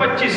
25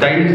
23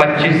25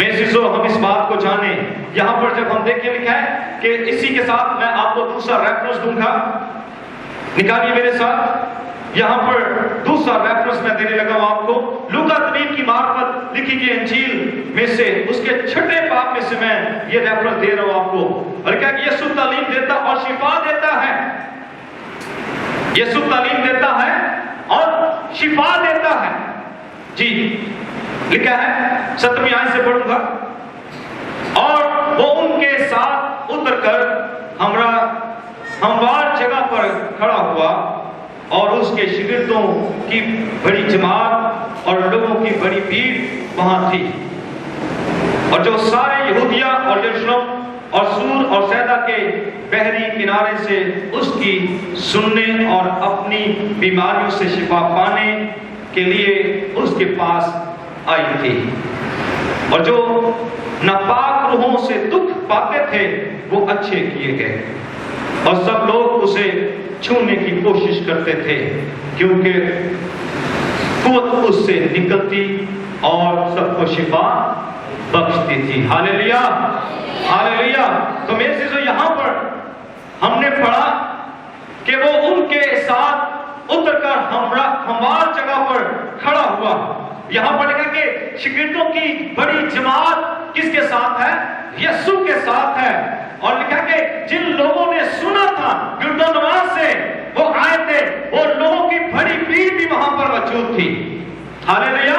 میرے عزیزو ہم اس بات کو جانیں. یہاں پر جب ہم دیکھیں لکھا ہے کہ اسی کے ساتھ میں آپ کو دوسرا ریفرنس دوں گا, نکالیے میرے ساتھ. یہاں پر دوسرا ریفرنس میں دینے لگا ہوں آپ کو, لوکا طبیب کی معرفت لکھی گئی انجیل میں سے اس کے 6 باب میں سے میں یہ ریفرنس دے رہا ہوں آپ کو. اور کیا کہ یسوع تعلیم دیتا اور شفا دیتا ہے, یسوع تعلیم دیتا ہے اور شفا دیتا ہے. جی لکھا ہے 7ویں آیت سے پڑھوں گا. اور وہ ان کے ساتھ اتر کر ہموار جگہ پر کھڑا ہوا اور اس کے شاگردوں کی بڑی جماعت اور لوگوں کی بڑی بھیڑ وہاں تھی, اور جو سارے یہودیہ اور یروشلم اور سور اور سیدا کے بحری کنارے سے اس کی سننے اور اپنی بیماریوں سے شفا پانے کے لیے اس کے پاس آئی تھی. اور جو ناپاک روحوں سے دکھ پاتے تھے وہ اچھے کیے گئے, اور سب لوگ اسے چھونے کی کوشش کرتے تھے کیونکہ قوت اس سے نکلتی اور سب کو شفا بخشتی تھی. ہاللیلویا ہاللیلویا. تو میرے عزیزو یہاں پر ہم نے پڑھا کہ وہ ان کے ساتھ اتر کر ہموار جگہ پر کھڑا ہوا. یہاں پر لکھا کہ شاگردوں کی بڑی جماعت کس کے ساتھ ہے؟ یسوع کے ساتھ ہے. اور لکھا کہ جن لوگوں نے سنا تھا گردونواز سے وہ آئے تھے, وہ لوگوں کی بڑی بھیڑ بھی وہاں پر موجود تھی. ہاللیلویا.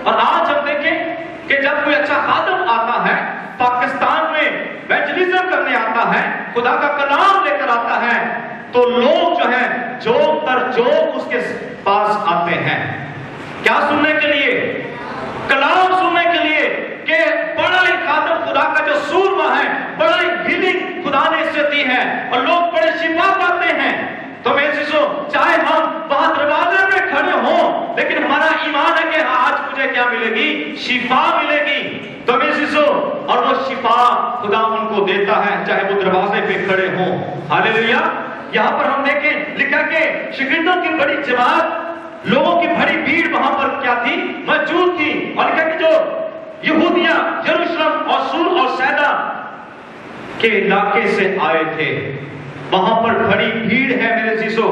اور آج ہم دیکھیں کہ جب کوئی اچھا خادم آتا ہے پاکستان میں, ایونجلزم کرنے آتا ہے, خدا کا کلام لے کر آتا ہے, تو لوگ جو ہیں جوک در جوک اس کے پاس آتے ہیں. کیا سننے کے لیے؟ کلام سننے کے لیے کہ بڑا ہی خادم خدا کا جو سورما ہے, بڑا ہی ہیلنگ خدا نے اس سے دی ہے, اور لوگ بڑے شفا پاتے ہیں. تو میرے عزیزو چاہے ہم وہاں دروازے میں کھڑے ہوں, لیکن ہمارا ایمان ہے کہ آج مجھے کیا ملے گی؟ شفا ملے گی. تو میرے عزیزو اور وہ شفا خدا ان کو دیتا ہے چاہے وہ دروازے پہ کھڑے ہوں. ہاللیلویا. یہاں پر ہم دیکھیں لکھا کہ شاگردوں کی بڑی جماعت, لوگوں کی بڑی بھیڑ وہاں پر کیا تھی؟ موجود تھی. اور لکھا کہ جو یہودیہ یروشلم اور سور اور سیدا کے علاقے سے آئے تھے, وہاں پر بڑی بھیڑ ہے میرے عزیزو.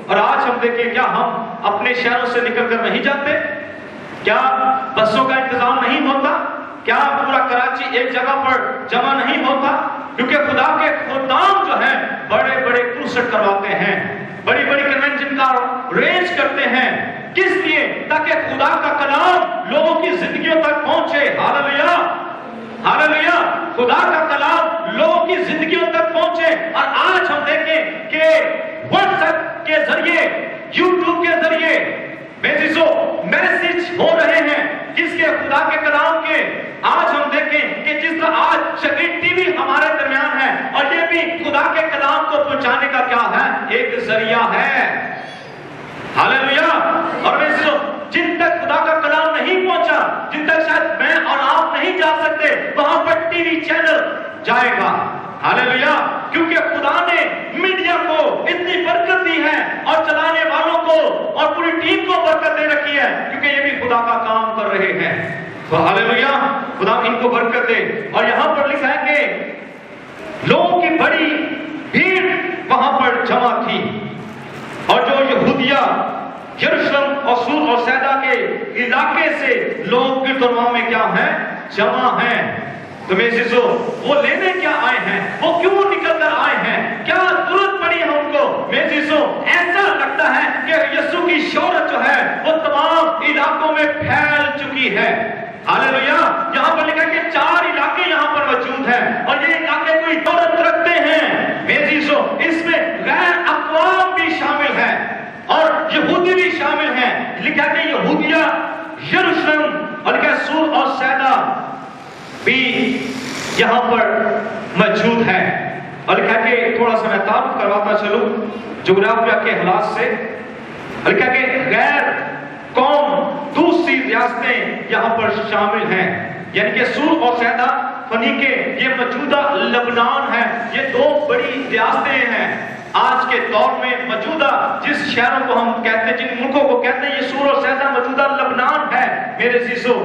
اور آج ہم دیکھیں کیا ہم اپنے شہروں سے نکل کر نہیں جاتے؟ کیا بسوں کا انتظام نہیں ہوتا؟ کیا پورا کراچی ایک جگہ پر جمع نہیں ہوتا؟ کیونکہ خدا کے خدام جو ہیں بڑے بڑے کرسٹ کرواتے ہیں, بڑی بڑی کنونشن کا ارینج کرتے ہیں. کس لیے؟ تاکہ خدا کا کلام لوگوں کی زندگیوں تک پہنچے. ہاللیلویا ہاللیلویا. خدا کا کلام لوگوں کی زندگیوں تک پہنچے. اور آج ہم دیکھیں کہ واٹس ایپ کے ذریعے, یوٹیوب کے ذریعے میسج ہو رہے ہیں کس کے؟ خدا کے کلام کے. آج ہم دیکھیں کہ جس طرح آج شاگرد ٹی وی ہمارے درمیان ہے, اور یہ بھی خدا کے کلام کو پہنچانے کا کیا ہے؟ ایک ذریعہ ہے. ہاللیلویا. اور جن تک خدا کا کلام نہیں پہنچا, جن تک شاید میں اور آپ نہیں جا سکتے, وہاں پر ٹی وی چینل جائے گا. ہاللیلویا. کیونکہ خدا نے میڈیا کو اتنی برکت دی ہے, اور چلانے والوں کو اور پوری ٹیم کو برکت دے رکھی ہے, کیونکہ یہ بھی خدا کا کام کر رہے ہیں. تو ہاللیلویا. خدا ان کو برکت دے. اور یہاں پر لکھا ہے کہ لوگوں کی بڑی بھیڑ وہاں پر جمع تھی, اور جو یہودیہ یروشلم اور سور اور سیدا کے علاقے سے لوگ گردونواں میں کیا ہیں؟ جمع ہیں. تو میرے عزیزو وہ لینے کیا آئے ہیں؟ وہ کیوں نکل کر آئے ہیں؟ کیا ضرورت پڑی ہے ان کو؟ میرے عزیزو ایسا لگتا ہے کہ یسوع کی شہرت جو ہے وہ تمام علاقوں میں پھیل چکی ہے. ہاللیلویا. یہاں پر لکھا کہ 4 علاقے یہاں پر موجود ہیں, اور یہ علاقے کوئی دولت رکھتے ہیں. میرے عزیزو اس میں غیر اقوام بھی شامل ہیں اور یہودی بھی شامل ہیں. لکھا کہ یہودیہ یروشلم اور لکھا سور اور سیدا بھی یہاں پر موجود ہے. اور لکھا کہ تھوڑا سا میں تعارف کرواتا چلوں جغرافیہ کے حالات سے. لکھا کہ غیر قوم دوسری ریاستیں یہاں پر شامل ہیں, یعنی کہ سور اور سیدا فنیکے, یہ موجودہ لبنان ہے. یہ 2 بڑی ریاستیں ہیں آج کے دور میں موجودہ. جس شہروں کو ہم کہتے ہیں, جن ملکوں کو کہتے ہیں, یہ سور اور سیدا موجودہ لبنان ہے. میرے عزیزو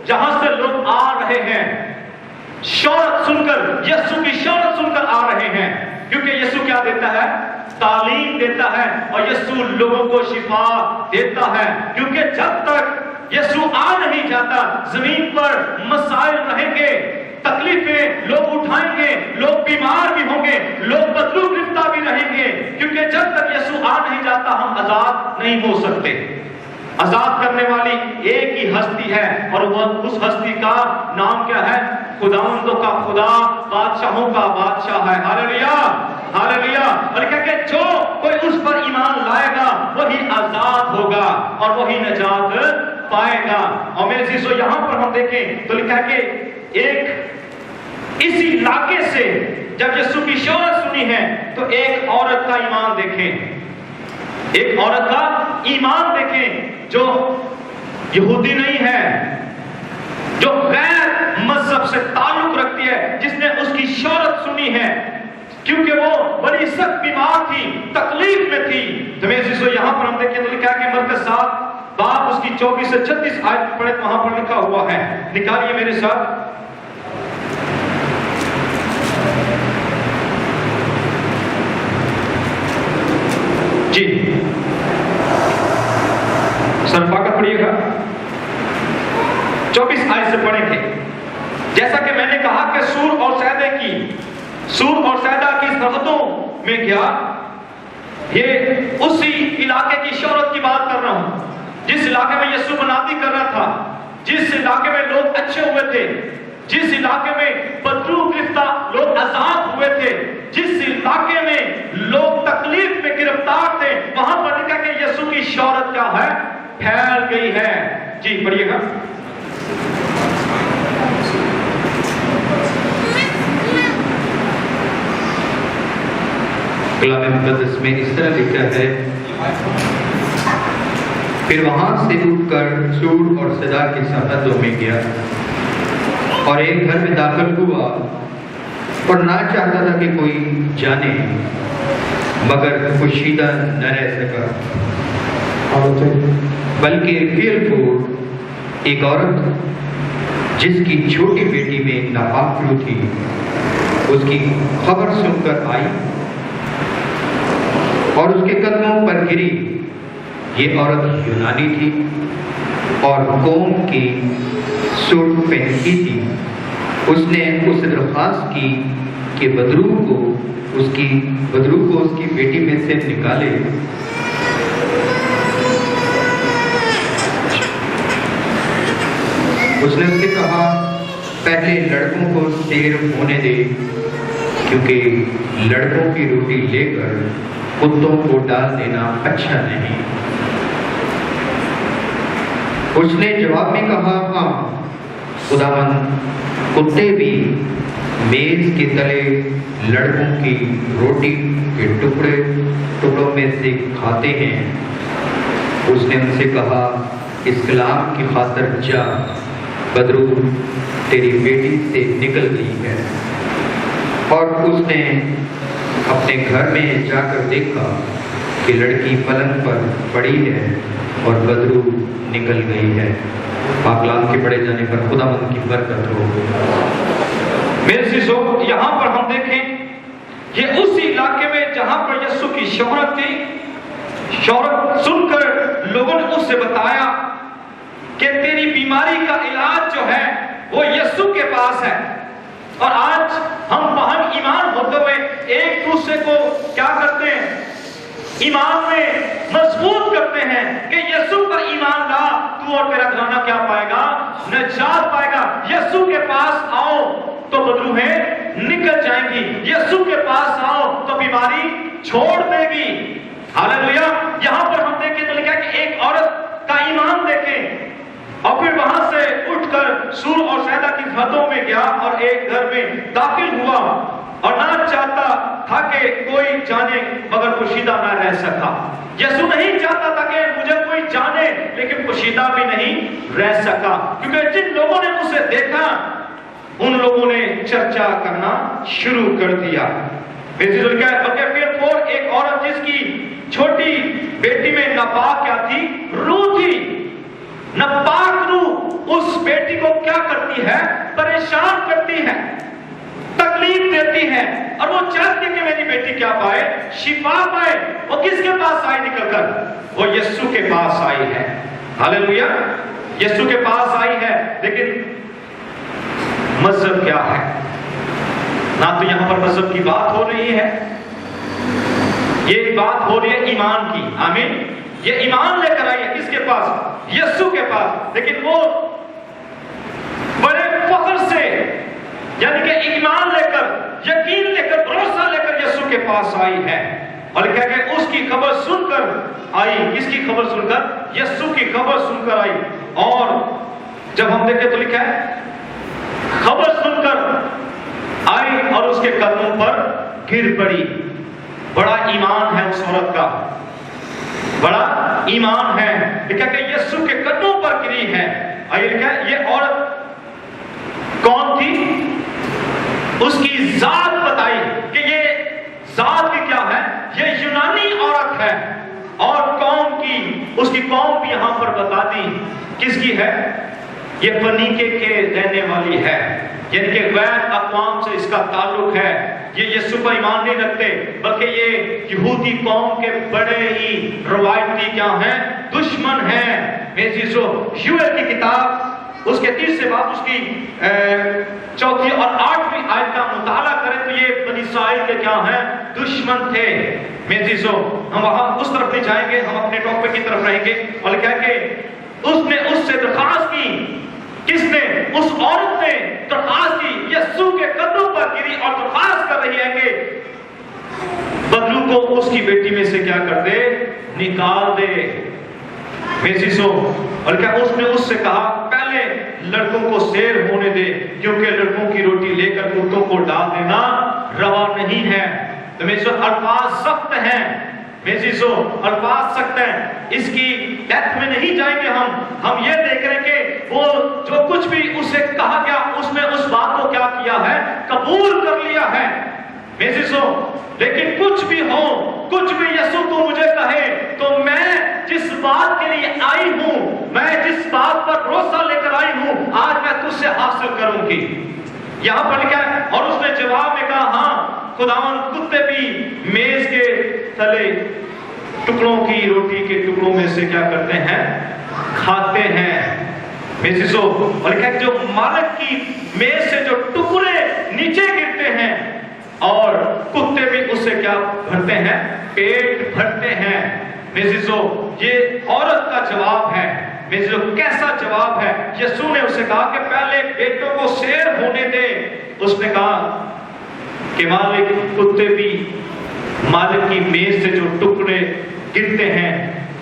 جہاں سے لوگ آ رہے ہیں شہرت سن کر، یسوع کی شہرت سن کر آ رہے ہیں، کیونکہ یسوع کیا دیتا ہے؟ تعلیم دیتا ہے، اور یسوع لوگوں کو شفا دیتا ہے، کیونکہ جب تک یسوع آ نہیں جاتا زمین پر مسائل رہیں گے، تکلیفیں لوگ اٹھائیں گے، لوگ بیمار بھی ہوں گے، لوگ بدلو گرفتہ بھی رہیں گے، کیونکہ جب تک یسوع آ نہیں جاتا ہم آزاد نہیں ہو سکتے۔ آزاد کرنے والی ایک ہی ہستی ہے، اور وہ اس ہستی کا نام کیا ہے؟ خداوندوں کا خدا، بادشاہوں کا بادشاہ ہے۔ ہاللیلویا، ہاللیلویا۔ اور کہا کہ جو کوئی اس پر ایمان لائے گا وہی آزاد ہوگا اور وہی نجات پائے گا۔ اور میرے عزیزو یہاں پر ہم دیکھیں تو لکھا کہ ایک اسی علاقے سے جب یسوع کی شہرت سنی ہے تو ایک عورت کا ایمان دیکھیں، ایک عورت کا ایمان دیکھیں جو یہودی نہیں ہے، جو غیر مذہب سے تعلق رکھتی ہے، جس نے اس کی شہرت سنی ہے، کیونکہ وہ بڑی سخت بیمار تھی، تکلیف میں تھی۔ تو میرے عزیزو یہاں پر ہم دیکھیں تو لکھا کہ مرکز 7 باب اس کی 24 سے 36 آیت پڑھیں، وہاں پر لکھا ہوا ہے، نکالیے میرے ساتھ۔ جی سرفاقت پڑھیے گا، 24 آیت سے پڑھیں گے۔ جیسا کہ میں نے کہا کہ سور اور سیدہ کی سرحدوں میں گیا، یہ اسی علاقے کی شہرت کی بات کر رہا ہوں جس علاقے میں یسوع منادی کر رہا تھا، جس علاقے میں لوگ اچھے ہوئے تھے، جس علاقے میں بدرو گرفتہ لوگ آزاد ہوئے تھے، جس علاقے میں لوگ تکلیف میں گرفتار تھے، وہاں پر لکھا کہ یسوع کی شہرت کیا ہے؟ پھیل گئی ہے۔ جی پڑھیے گا۔ کلام مقدس میں اس طرح لکھا ہے، پھر وہاں سے اٹھ کر سور اور سیدہ کی سرحدوں میں گیا اور ایک گھر میں داخل ہوا اور نہ چاہتا تھا کہ کوئی جانے، مگر پوشیدہ نہ رہ سکا، بلکہ پھر وہ ایک عورت جس کی چھوٹی بیٹی میں ناپاک روح تھی اس کی خبر سن کر آئی اور اس کے قدموں پر گری۔ یہ عورت یونانی تھی اور قوم کی سوٹ پہنتی تھی۔ اس نے اس سے درخواست کی کہ بدرو کو اس کی بیٹی میں سے نکالے۔ اس نے اس سے کہا، پہلے لڑکوں کو سیر ہونے دے، کیونکہ لڑکوں کی روٹی لے کر کتوں کو ڈال دینا اچھا نہیں۔ اس نے جواب میں کہا، ہاں خداوند، کتے بھی میز کے تلے لڑکوں کی روٹی کے ٹکڑوں میں سے کھاتے ہیں۔ اس نے ان سے کہا، اس کلام کی خاطر جا، بدرو تیری بیٹی سے نکل گئی ہے۔ اور اس نے اپنے گھر میں جا کر دیکھا کہ لڑکی پلنگ پر پڑی ہے اور بدرو نکل گئی ہے۔ پاک کلام کے پڑھے جانے پر خدا ان کی برکت ہو۔ میرے عزیزو یہاں پر ہم دیکھیں، یہ اسی علاقے میں جہاں پر یسوع کی شہرت تھی، شہرت سن کر لوگوں نے اس سے بتایا کہ تیری بیماری کا علاج جو ہے وہ یسوع کے پاس ہے۔ اور آج ہم باہم ایمان ہوتے ہوئے ایک دوسرے کو کیا کرتے ہیں؟ ایمان میں مضبوط کرتے ہیں کہ یسوع پر ایمان لا، تو اور تیرا گھرانہ کیا پائے گا؟ نجات پائے گا۔ یسوع کے پاس آؤ تو بدروہیں نکل جائیں گی، یسوع کے پاس آؤ تو بیماری چھوڑ دے گی۔ ہاللیلویا۔ یہاں پر ہم دیکھیں تو لکھا کہ ایک عورت کا ایمان دیکھیں، اور پھر وہاں سے اٹھ کر سور اور سیدہ کی سرحدوں میں گیا اور ایک گھر میں داخل ہوا اور نہ چاہتا تھا کہ کوئی جانے، مگر پوشیدہ نہ رہ سکا۔ یسوع نہیں چاہتا تھا کہ مجھے کوئی جانے، لیکن پوشیدہ بھی نہیں رہ سکا، کیونکہ جن لوگوں نے اسے دیکھا ان لوگوں نے چرچا کرنا شروع کر دیا۔ بلکہ پھر ایک عورت جس کی چھوٹی بیٹی میں ناپاک کیا تھی؟ روح تھی۔ ناپاک روح اس بیٹی کو کرتی ہے, پریشان کرتی ہے, تکلیف دیتی ہے, اور وہ چاہتی ہے کہ میری بیٹی کیا پائے, شفا پائے. وہ کس کے پاس آئی نکل کر؟ وہ یسوع کے پاس آئی ہے. ہاللیلویا, یسوع کے پاس آئی ہے. لیکن مذہب کیا ہے؟ نہ تو یہاں پر مذہب کی بات ہو رہی ہے, یہ بات ہو رہی ہے ایمان کی. آمین. یہ ایمان لے کر آئی ہے کس کے پاس؟ یسوع کے پاس. لیکن وہ بڑے فخر سے, یعنی کہ ایمان لے کر, یقین لے کر, بھروسہ لے کر یسوع کے پاس آئی ہے. اور کہا کہ اس کی خبر سن کر آئی. کس کی خبر سن کر؟ یسوع کی خبر سن کر آئی. اور جب ہم دیکھیں تو لکھا ہے خبر سن کر آئی اور اس کے قدموں پر گر پڑی. بڑا ایمان ہے اس عورت کا, بڑا ایمان ہے. لکھا کہ یسوع کے قدموں پر گری ہے. آئیے لکھا ہے یہ عورت کون تھی؟ اس کی ذات بتائی کہ یہ ذات بھی کیا ہے, یہ یونانی عورت ہے. اور قوم کی, اس کی قوم بھی یہاں پر بتا دی کس کی ہے, یہ فنیکے کے رہنے والی ہے, یعنی کہ غیر اقوام سے اس کا تعلق ہے. یہ یسوع پر ایمان نہیں رکھتے بلکہ یہ یہودی قوم کے بڑے ہی روایتی کیا ہیں, دشمن ہیں. میری چیزوں یوئیل کی کتاب اس کے 30 باب اس کی 4 اور 8 آیت کا مطالعہ کریں تو یہ بنی اسرائیل کے کیا ہیں, دشمن تھے. میری چیزوں ہم وہاں اس طرف نہیں جائیں گے, ہم اپنے ٹاپک کی طرف رہیں گے. اور کہا کہ اس نے اس سے درخواست کی. کس نے؟ اس عورت نے درخواست کی, یسوع کے قدموں پر گری اور درخواست کر رہی ہے کہ بدلو کو اس کی بیٹی میں سے کیا کر دے, نکال دے. اور کیا اس نے اس سے کہا پہلے لڑکوں کو سیر ہونے دے, کیونکہ لڑکوں کی روٹی لے کر کتوں کو ڈال دینا روا نہیں ہے. تو میرے الفاظ سخت ہیں, الفاظ سخت ہیں. اس کی ڈیپتھ میں نہیں جائیں گے. ہم یہ دیکھ رہے ہیں کہ وہ جو کچھ بھی اسے کہا گیا اس نے اس بات کو کیا کیا ہے, قبول کر لیا ہے. لیکن کچھ بھی ہو, کچھ بھی یسوع تو مجھے کہے تو میں جس بات کے لیے آئی ہوں, میں جس بات پر بھروسہ لے کر آئی ہوں, آج میں تجھ سے حاصل کروں گی. یہاں پر لکھا ہے اور اس نے جواب میں کہا ہاں خداوند, کتے بھی میز کے تلے ٹکڑوں کی روٹی کے ٹکڑوں میں سے کیا کرتے ہیں, کھاتے ہیں. اور لکھا ہے جو مالک کی میز سے جو ٹکڑے نیچے گرتے ہیں اور کتے بھی اس سے کیا بھرتے ہیں, پیٹ بھرتے ہیں. یہ عورت کا جواب ہے. کیسا جواب ہے؟ یسوع نے اسے کہا کہ پہلے بیٹوں کو سیر ہونے دے. اس نے کہا کہ مالک, کتے بھی مالک کی میز سے جو ٹکڑے گرتے ہیں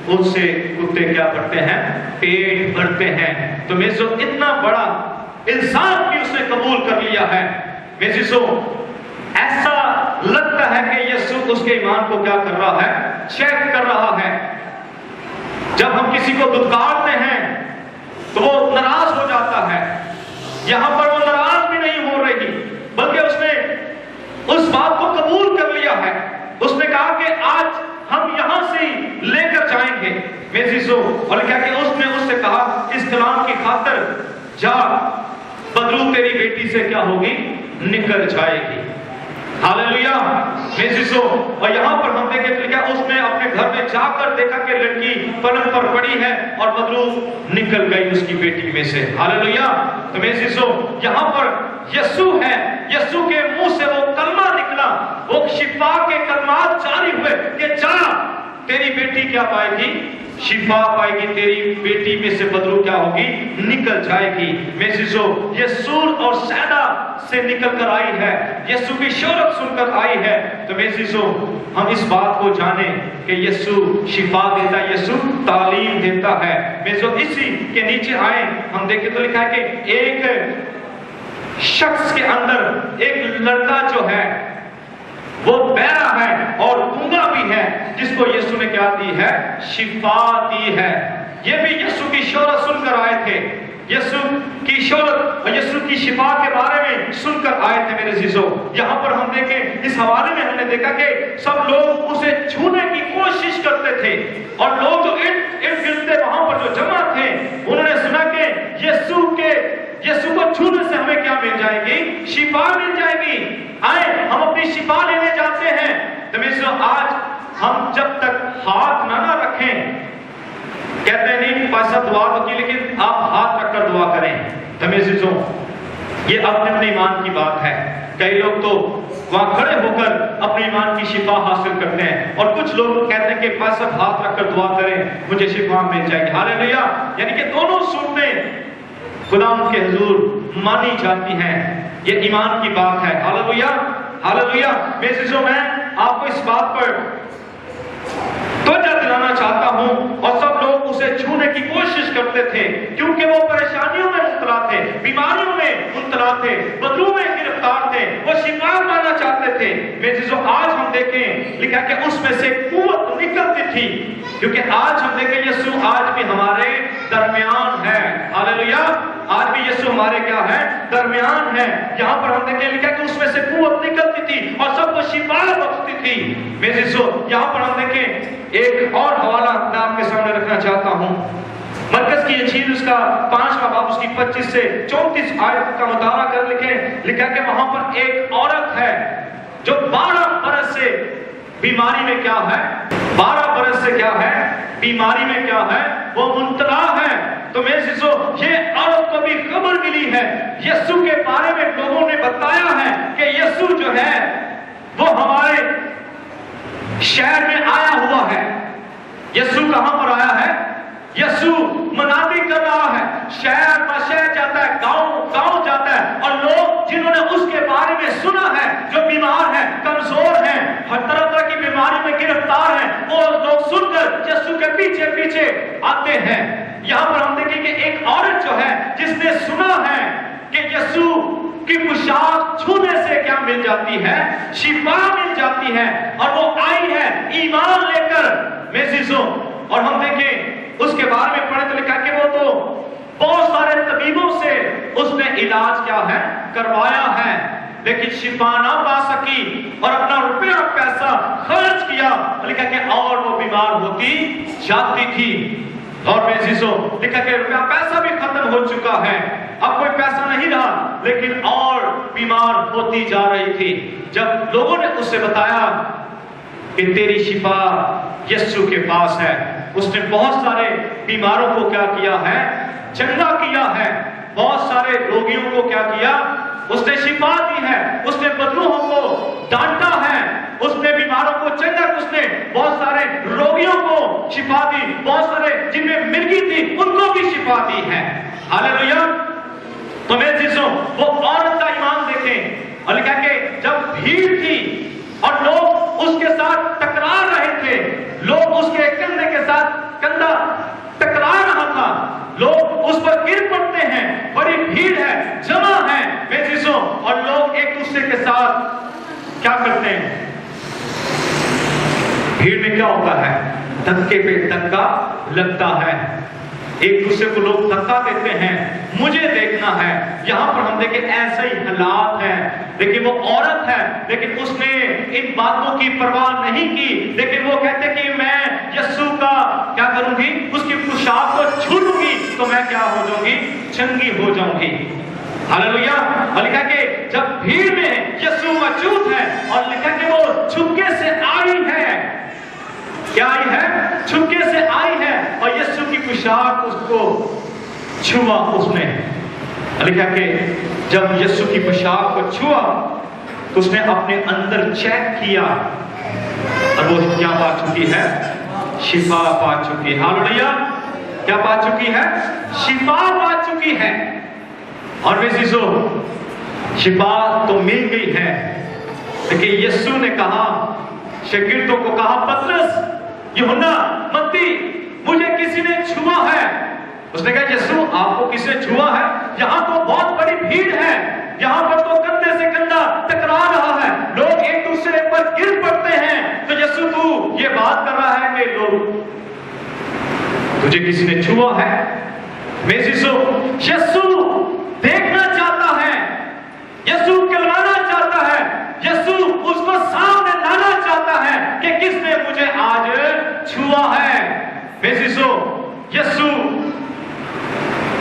اس سے کتے کیا کرتے ہیں, پیٹ بھرتے ہیں. تو اتنا بڑا انصاف بھی اس نے قبول کر لیا ہے. ایسا لگتا ہے کہ یسوع اس کے ایمان کو کیا کر رہا ہے, چیک کر رہا ہے. جب ہم کسی کو دھتکارتے ہیں تو وہ ناراض ہو جاتا ہے. یہاں پر وہ ناراض بھی نہیں ہو رہی بلکہ اس نے اس بات کو قبول کر لیا ہے. اس نے کہا کہ آج ہم یہاں سے لے کر جائیں گے. اور کیا کہ اس نے اس سے کہا اس کلام کی خاطر جا, بدلو تیری بیٹی سے کیا ہوگی, نکل جائے گی. ہاللیلویا. اور یہاں پر ہم دیکھیں تو کیا اس نے اپنے گھر میں جا کر دیکھا کہ لڑکی پلنگ پر پڑی ہے اور بدلو نکل گئی اس کی بیٹی میں سے. ہاللیلویا. تو یہاں پر یسوع ہے, یسوع کے منہ سے وہ کلمہ نکلا, وہ شفا کے کلمات جاری ہوئے کہ جا تیری بیٹی کیا پائے گی, شفا پائے گی. تیری بیٹی میں سے بدلو کیا ہوگی, نکل جائے گی. یہ سور اور سیدا سے نکل کر آئی ہے, یسوع کی شہرت سن کر آئی ہے. تو ہم اس بات کو جانیں کہ یسوع شفا دیتا ہے, یسوع تعلیم دیتا ہے. اسی کے نیچے آئے ہم دیکھیں تو لکھا ہے کہ ایک شخص کے اندر ایک لڑکا جو ہے وہ بہرا ہے اور گونگا بھی ہے, جس کو یسوع نے کیا دی ہے, شفا دی ہے. یہ بھی یسوع کی شہرت سن کر آئے تھے, یسوع کی شہرت اور یسوع کی شفا کے بارے میں سن کر آئے تھے. میرے عزیزو یہاں پر ہم دیکھیں اس حوالے میں ہم نے دیکھا کہ سب لوگ اسے چھونے کی کوشش کرتے تھے, اور لوگ جو ارد گرد وہاں پر جو جمع تھے انہوں نے سنا کہ یسوع کو چھو مل جائے گی، شفا مل جائے گی۔ آئے ہم اپنی شفا لینے جاتے ہیں۔ تو میرے آج ہم جب تک ہاتھ نہ رکھیں، کہتے ہیں نہیں پیسہ دعا ہوتی، لیکن آپ ہاتھ رکھ کر دعا کریں۔ تو میرے یہ اپنے ایمان کی بات ہے۔ کئی لوگ تو وہاں کھڑے ہو کر اپنے ایمان کی شفا حاصل کرتے ہیں، اور کچھ لوگ کہتے ہیں کہ بس اب ہاتھ رکھ کر دعا کریں مجھے شفا مل جائے گی۔ ہاللیلویا! یعنی کہ دونوں صورتیں خدا ان کے حضور مانی جاتی ہیں۔ یہ ایمان کی بات ہے۔ ہاللیلویا! ہاللیلویا! میں آپ کو اس بات پر توجہ دلانا چاہتا ہوں، اور سب لوگ اسے چھونے کی کوشش کرتے تھے کیونکہ وہ پریشانیوں میں مبتلا تھے، بیماریوں میں مبتلا تھے، بدلوں میں گرفتار تھے، وہ شفا پانا چاہتے تھے۔ آج ہم دیکھیں لکھا کہ اس میں سے قوت نکلتی تھی، کیونکہ آج ہم دیکھیں یسوع آج بھی ہمارے درمیان ہے۔ ہاللیلویا! آج بھی یسوع ہمارے کیا ہے؟ درمیان ہے۔ یہاں پر ہم دیکھیں لکھا کہ اس میں سے قوت نکلتی تھی اور سب کو شفا بخشتی تھی۔ یہاں پر ہم دیکھیں ایک اور حوالہ میں آپ کے سامنے رکھنا چاہتا ہوں۔ مرکز کی انجیل اس کا 5واں باب اس کی 25 سے 34 آیت کا مطالعہ کر لکھا کہ وہاں پر ایک عورت ہے جو 12 برس سے بیماری میں کیا ہے؟ 12 برس سے کیا ہے؟ بیماری میں کیا ہے؟ وہ مبتلا ہے۔ تو یہ عورت کو بھی خبر ملی ہے، یسوع کے بارے میں لوگوں نے بتایا ہے کہ یسوع جو ہے وہ ہمارے شہر میں آیا ہوا ہے۔ یسوع کہاں پر آیا ہے؟ یسوع منادی کر رہا ہے، شہر شہر جاتا ہے، گاؤں گاؤں جاتا ہے، اور لوگ جنہوں نے اس کے بارے میں سنا ہے، جو بیمار ہیں، کمزور ہیں، ہر طرح طرح کی بیماری میں گرفتار ہیں، وہ لوگ سن کر یسوع کے پیچھے پیچھے آتے ہیں۔ یہاں پر ہم دیکھیں کہ ایک عورت جو ہے جس نے سنا ہے کہ یسوع کی پوشاک چھونے سے کیا مل جاتی ہے؟ شفا مل جاتی ہے، اور وہ آئی ہے ایمان لے کر۔ اور ہم دیکھیں اس کے بارے میں پڑھیں تو لکھا کہ وہ تو بہت سارے طبیبوں سے اس نے علاج کیا ہے؟ کروایا ہے، لیکن شفا نہ پا سکی اور اپنا روپیہ پیسہ خرچ کیا، لکھا کہ اور وہ بیمار ہوتی جاتی تھی۔ اور لکھا کہ روپیہ پیسہ بھی ختم ہو چکا ہے، اب کوئی پیسہ نہیں رہا، لیکن اور بیمار ہوتی جا رہی تھی۔ جب لوگوں نے اس سے بتایا کہ تیری شفا یسوع کے پاس ہے، اس نے بہت سارے بیماروں کو کیا کیا ہے؟ چنگا کیا ہے۔ بہت سارے روگیوں کو کیا کیا؟ اس نے شفا دی ہے، اس نے بدلوہوں کو ڈانٹا ہے، اس نے بیماروں کو چنگا، اس نے بہت سارے روگیوں کو شفا دی، بہت سارے جن میں مرگی تھی ان کو بھی شفا دی ہے۔ ہاللیلویا! تو میرے عزیزوں، وہ عورت کا ایمان دیکھیں، اور لکھا کہ جب بھیڑ تھی اور لوگ اس کے ساتھ ٹکرا رہے تھے، لوگ اس کے کندھے کے ساتھ کندھا ٹکرا رہا تھا، لوگ اس پر گر پڑتے ہیں، بڑی بھیڑ ہے، جمع ہے میرے عزیزوں، اور لوگ ایک دوسرے کے ساتھ کیا کرتے ہیں؟ بھیڑ میں کیا ہوتا ہے؟ دھکے پہ دھکا لگتا ہے، ایک دوسرے کو لوگ دھکا دیتے ہیں، مجھے دیکھنا ہے۔ یہاں پر ہم دیکھیں ایسے ہی حالات ہیں، لیکن وہ عورت ہے، لیکن اس نے ان باتوں کی پرواہ نہیں کی، لیکن وہ کہتے کہ میں یسوع کا کیا کروں گی؟ اس کی پوشاک کو چھو لوں گی تو میں کیا ہو جاؤں گی؟ چنگی ہو جاؤں گی۔ ہاللیلویا! اور لکھا کہ جب بھیڑ میں یسوع موجود ہے، اور لکھا کہ وہ چھپکے سے آئی ہے، کیا آئی ہے؟ چھپکے سے آئی ہے، اور یسوع کی پوشاک اس کو چھوا اس نے۔ لکھا کہ جب یسوع کی پوشاک کو چھوا تو اس نے اپنے اندر چیک کیا، اور وہ کیا پا چکی ہے؟ شفا پا چکی ہے۔ ہاللیلویا! کیا پا چکی ہے؟ شفا پا چکی ہے۔ اور میرے عزیزو، شفا تو مل گئی ہے، لیکن یسوع نے کہا، شاگردوں کو کہا، پترس، یوحنا، متی، مجھے کسی نے چھوا ہے۔ اس نے کہا، یسوع آپ کو کسی نے چھوا ہے؟ یہاں تو بہت بڑی بھیڑ ہے، یہاں پر تو کندھے سے کندھا ٹکرا رہا ہے، لوگ ایک دوسرے پر گر پڑتے ہیں، تو یسوع تو یہ بات کر رہا ہے کہ لوگ تجھے کسی نے چھوا ہے؟ میرے یسوع دیکھنا چاہتا ہے، یسوع کلوانا چاہتا ہے، یسوع اس کو سامنے لانا چاہتا ہے کہ کس نے مجھے آج چھوا ہے۔ یسوع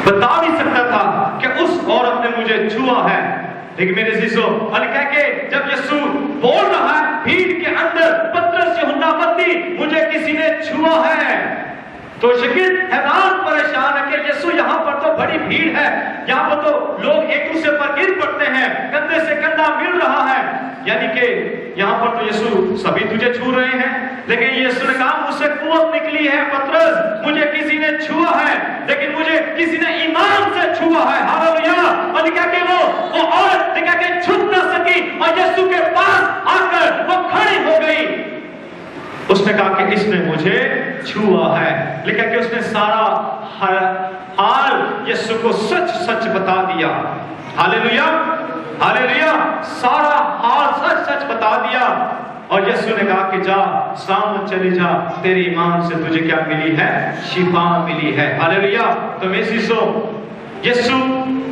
بتا نہیں سکتا تھا کہ اس عورت نے مجھے چھوا ہے. لیکن میرے عزیزو اور کہہ کے جب یسوع بول رہا ہے بھیڑ کے اندر پترس یوحنا بندی مجھے کسی نے چھوا ہے, تو شاگرد حیران پریشان ہے کہ یسوع یہاں پر تو بڑی بھیڑ ہے, یہاں پر تو لوگ ایک دوسرے پر گر پڑتے ہیں, کندھے سے کندھا مل رہا ہے, یعنی کہ یہاں پر تو یسوع سبھی تجھے چھو رہے ہیں. لیکن یسوع نے کہا مجھ سے قوت نکلی ہے پترس, مجھے کسی نے چھوا ہے, لیکن مجھے کسی نے ایمان سے چھوا ہے. ہاللویا. اور کہا کہ وہ عورت کہا کہ چھپ نہ سکی اور یسوع کے پاس آ کر وہ کھڑی ہو گئی. اس نے کہا کہ اس نے مجھے چھوا ہے, لیکن کہ اس نے سارا حال یسوع کو سچ سچ بتا دیا. Hallelujah hallelujah. سارا حال سچ سچ بتا دیا. اور یسوع نے کہا کہ جا سامنے چلی جا, تیری ایمان سے تجھے کیا ملی ہے؟ شفا ملی ہے. ہاللویا. تو میں یسوع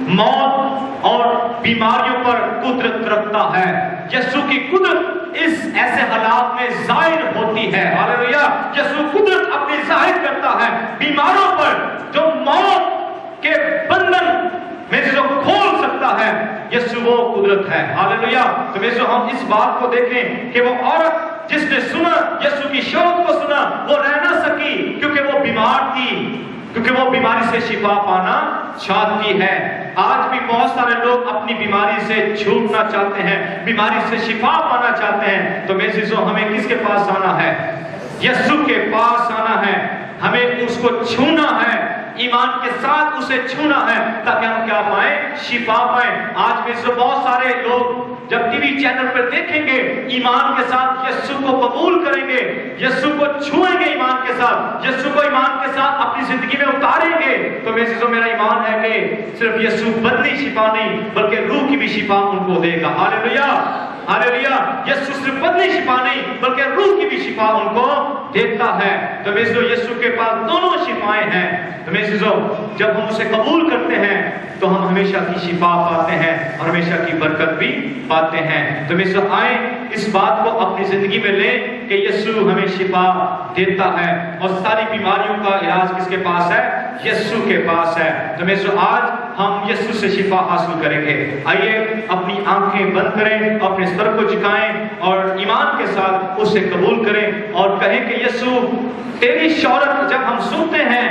موت اور بیماریوں پر قدرت رکھتا ہے. یسوع کی قدرت اس ایسے حالات میں ظاہر ہوتی ہے. ہاللویا. یسوع قدرت اپنی ظاہر کرتا ہے بیماروں پر, جو موت کے بندھن میں جو کھول سکتا ہے. یسوع وہ قدرت ہے. ہاللویا. تو میں ہم اس بات کو دیکھیں کہ وہ عورت جس نے سنا یسوع کی شوق کو سنا, وہ رہ نہ سکی کیونکہ وہ بیمار تھی, کیونکہ وہ بیماری سے شفا پانا چاہتی ہے. آج بھی بہت سارے لوگ اپنی بیماری سے چھوٹنا چاہتے ہیں, بیماری سے شفا پانا چاہتے ہیں. تو میرے عزیزو ہمیں کس کے پاس آنا ہے؟ یسوع کے پاس آنا ہے. ہمیں اس کو چھونا ہے, ایمان کے ساتھ اسے چھونا ہے, تاکہ ہم کیا پائیں؟ شفا پائیں. آج بھی بہت سارے لوگ جب ٹی وی چینل پر دیکھیں گے ایمان کے ساتھ یسوع کو قبول کریں گے, یسوع کو چھوئیں گے ایمان کے ساتھ, یسوع کو ایمان کے ساتھ اپنی زندگی میں اتاریں گے. تو میرا ایمان ہے کہ صرف یسوع بدنی شفا نہیں بلکہ روح کی بھی شفا ان کو دے گا. Hallelujah hallelujah. یسوع صرف بدنی شفا نہیں بلکہ روح کی بھی شفا ان کو دیتا ہے. تو یسوع کے پاس دونوں شفائیں ہیں. تو جب ہم اسے قبول کرتے ہیں تو ہم ہمیشہ کی شفا پاتے ہیں اور ہمیشہ کی برکت بھی پاتے ہیں. تو آئیں اس بات کو اپنی زندگی میں لیں کہ یسوع ہمیں شفا دیتا ہے, اور ساری بیماریوں کا علاج کس کے پاس ہے؟ یسوع کے پاس ہے. تو آج ہم یسوع سے شفا حاصل کریں گے. آئیے اپنی آنکھیں بند کریں, اپنے سر کو جھکائیں اور ایمان کے ساتھ اسے قبول کریں اور کہیں کہ یسوع تیری شہرت جب ہم سنتے ہیں,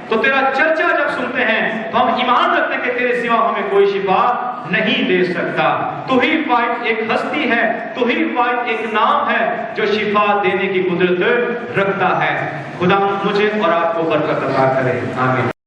تو تیرا چرچا جب سنتے ہیں تو ہم ایمان رکھتے ہیں کہ تیرے سوا ہمیں کوئی شفا نہیں دے سکتا. تو ہی واحد ایک ہستی ہے, تو ہی واحد ایک نام ہے جو شفا دینے کی قدرت رکھتا ہے. خدا مجھے اور آپ کو برکت عطا کرے. آمین.